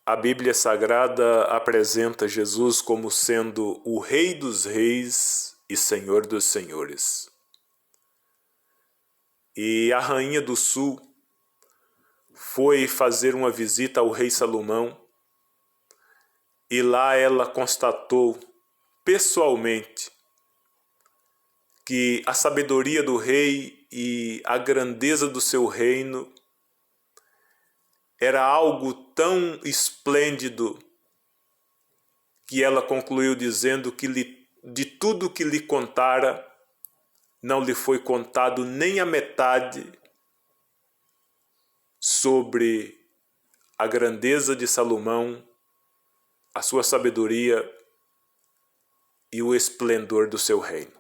A Bíblia Sagrada apresenta Jesus como sendo o Rei dos Reis e Senhor dos Senhores. E a Rainha do Sul foi fazer uma visita ao rei Salomão e lá ela constatou pessoalmente que a sabedoria do rei e a grandeza do seu reino era algo tão esplêndido que ela concluiu dizendo que de tudo que lhe contara, não lhe foi contado nem a metade sobre a grandeza de Salomão, a sua sabedoria e o esplendor do seu reino.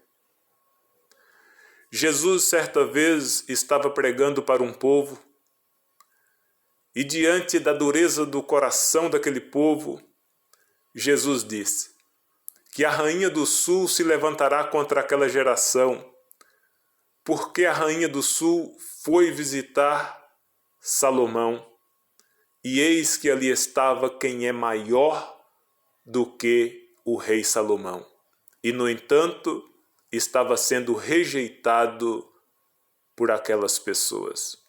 Jesus, certa vez, estava pregando para um povo e, diante da dureza do coração daquele povo, Jesus disse que a Rainha do Sul se levantará contra aquela geração, porque a Rainha do Sul foi visitar Salomão, e eis que ali estava quem é maior do que o rei Salomão. E, no entanto, estava sendo rejeitado por aquelas pessoas.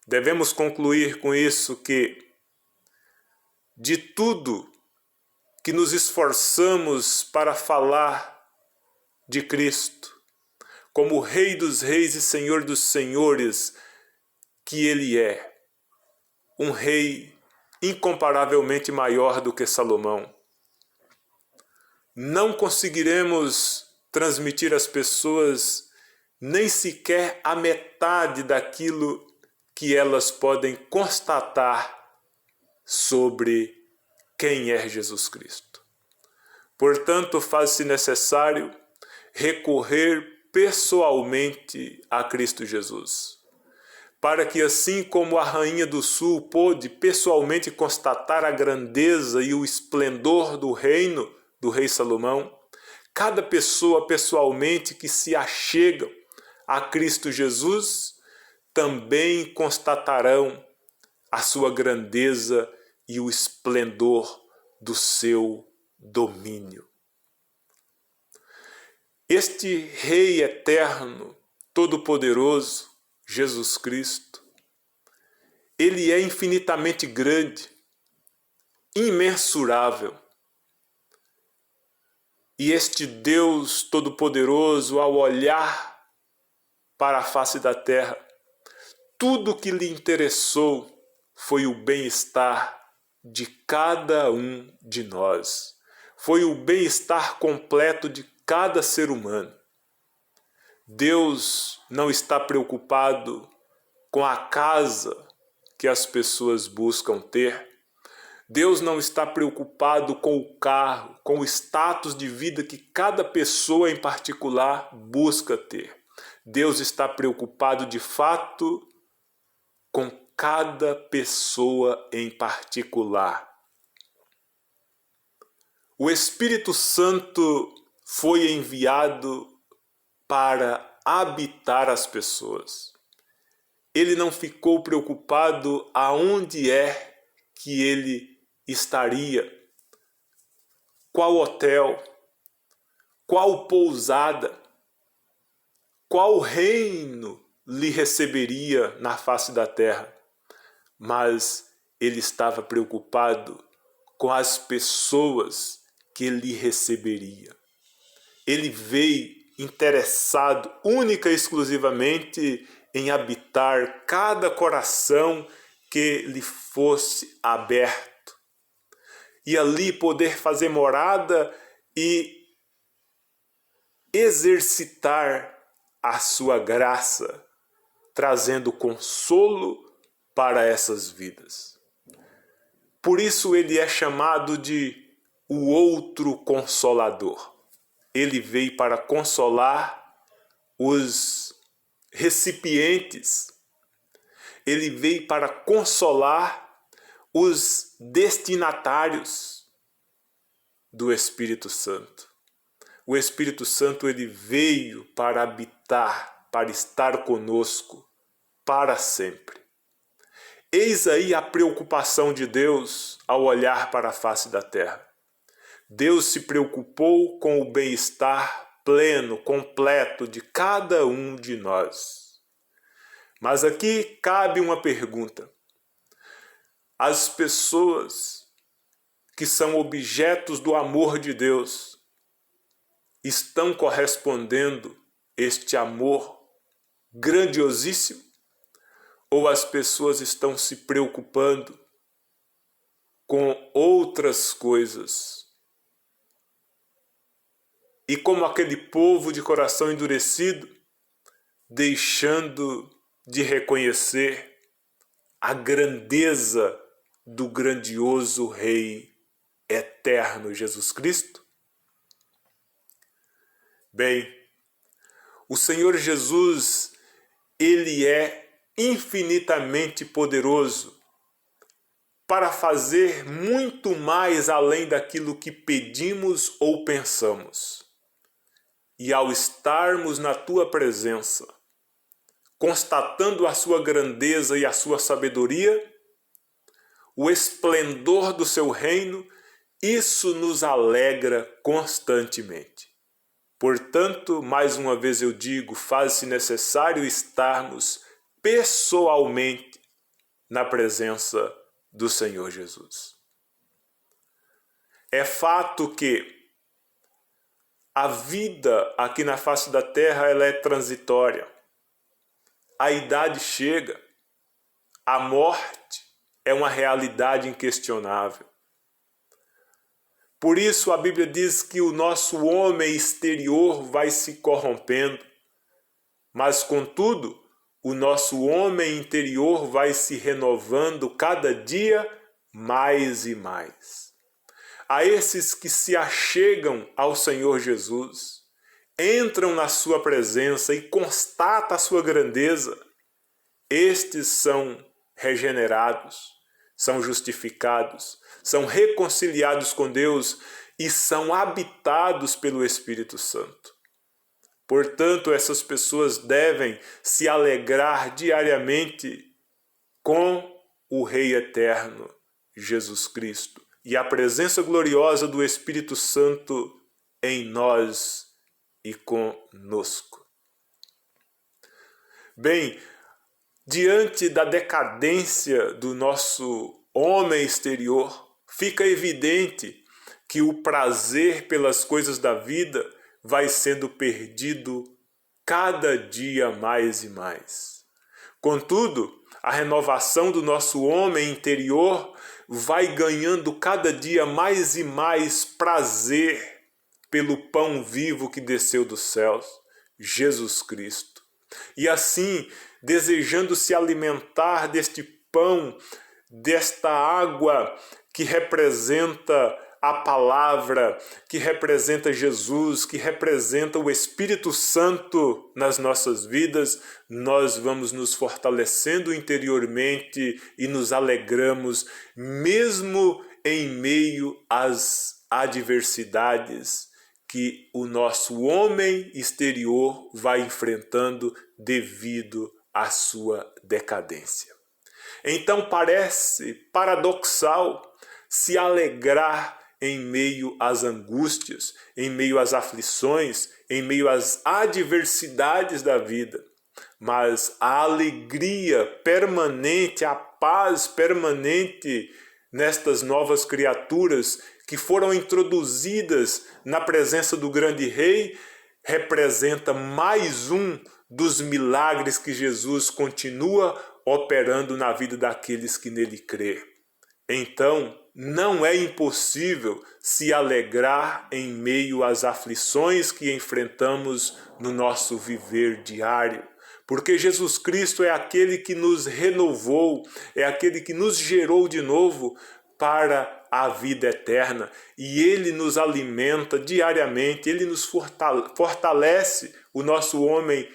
Devemos concluir com isso que, de tudo que nos esforçamos para falar de Cristo, como Rei dos Reis e Senhor dos Senhores, que Ele é, um rei incomparavelmente maior do que Salomão, não conseguiremos transmitir às pessoas nem sequer a metade daquilo que elas podem constatar sobre quem é Jesus Cristo. Portanto, faz-se necessário recorrer pessoalmente a Cristo Jesus, para que, assim como a Rainha do Sul pôde pessoalmente constatar a grandeza e o esplendor do reino do rei Salomão, cada pessoa pessoalmente que se achega a Cristo Jesus também constatarão a sua grandeza e o esplendor do seu domínio. Este Rei eterno, todo-poderoso, Jesus Cristo, Ele é infinitamente grande, imensurável. E este Deus todo-poderoso, ao olhar para a face da terra, tudo que lhe interessou foi o bem-estar de cada um de nós. Foi o bem-estar completo de cada ser humano. Deus não está preocupado com a casa que as pessoas buscam ter. Deus não está preocupado com o carro, com o status de vida que cada pessoa em particular busca ter. Deus está preocupado de fato com cada pessoa em particular. O Espírito Santo foi enviado para habitar as pessoas. Ele não ficou preocupado aonde é que ele estaria, qual hotel, qual pousada, qual reino lhe receberia na face da terra, mas ele estava preocupado com as pessoas que lhe receberia. Ele veio interessado única e exclusivamente em habitar cada coração que lhe fosse aberto e ali poder fazer morada e exercitar a sua graça, trazendo consolo para essas vidas. Por isso ele é chamado de o outro Consolador. Ele veio para consolar os recipientes. Ele veio para consolar os destinatários do Espírito Santo. O Espírito Santo ele veio para habitar, para estar conosco para sempre. Eis aí a preocupação de Deus ao olhar para a face da terra. Deus se preocupou com o bem-estar pleno, completo de cada um de nós. Mas aqui cabe uma pergunta. As pessoas que são objetos do amor de Deus estão correspondendo este amor grandiosíssimo? Ou as pessoas estão se preocupando com outras coisas? E como aquele povo de coração endurecido, deixando de reconhecer a grandeza do grandioso Rei eterno Jesus Cristo? Bem, o Senhor Jesus, Ele é infinitamente poderoso para fazer muito mais além daquilo que pedimos ou pensamos. E ao estarmos na tua presença, constatando a sua grandeza e a sua sabedoria, o esplendor do seu reino, isso nos alegra constantemente. Portanto, mais uma vez eu digo, faz-se necessário estarmos pessoalmente na presença do Senhor Jesus. É fato que a vida aqui na face da terra ela é transitória. A idade chega, a morte é uma realidade inquestionável. Por isso a Bíblia diz que o nosso homem exterior vai se corrompendo, mas contudo, o nosso homem interior vai se renovando cada dia mais e mais. A esses que se achegam ao Senhor Jesus, entram na sua presença e constatam a sua grandeza, estes são regenerados, são justificados, são reconciliados com Deus e são habitados pelo Espírito Santo. Portanto, essas pessoas devem se alegrar diariamente com o Rei Eterno, Jesus Cristo, e a presença gloriosa do Espírito Santo em nós e conosco. Bem, diante da decadência do nosso homem exterior, fica evidente que o prazer pelas coisas da vida vai sendo perdido cada dia mais e mais. Contudo, a renovação do nosso homem interior vai ganhando cada dia mais e mais prazer pelo pão vivo que desceu dos céus, Jesus Cristo. E assim, desejando se alimentar deste pão, desta água que representa a palavra, que representa Jesus, que representa o Espírito Santo nas nossas vidas, nós vamos nos fortalecendo interiormente e nos alegramos, mesmo em meio às adversidades que o nosso homem exterior vai enfrentando devido à sua decadência. Então parece paradoxal se alegrar em meio às angústias, em meio às aflições, em meio às adversidades da vida. Mas a alegria permanente, a paz permanente nestas novas criaturas que foram introduzidas na presença do grande Rei, representa mais um dos milagres que Jesus continua operando na vida daqueles que nele crê. Então, não é impossível se alegrar em meio às aflições que enfrentamos no nosso viver diário, porque Jesus Cristo é aquele que nos renovou, é aquele que nos gerou de novo para a vida eterna, e Ele nos alimenta diariamente, Ele nos fortalece o nosso homem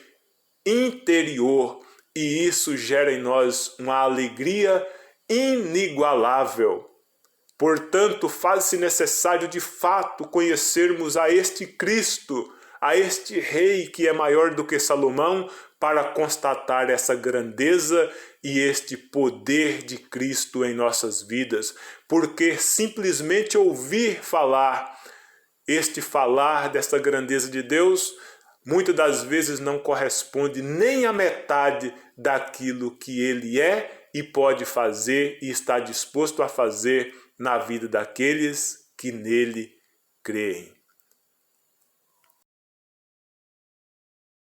interior, e isso gera em nós uma alegria inigualável. Portanto, faz-se necessário de fato conhecermos a este Cristo, a este rei que é maior do que Salomão para constatar essa grandeza e este poder de Cristo em nossas vidas, porque simplesmente ouvir falar, este falar dessa grandeza de Deus, muitas das vezes não corresponde nem à metade daquilo que Ele é e pode fazer e está disposto a fazer na vida daqueles que nele creem.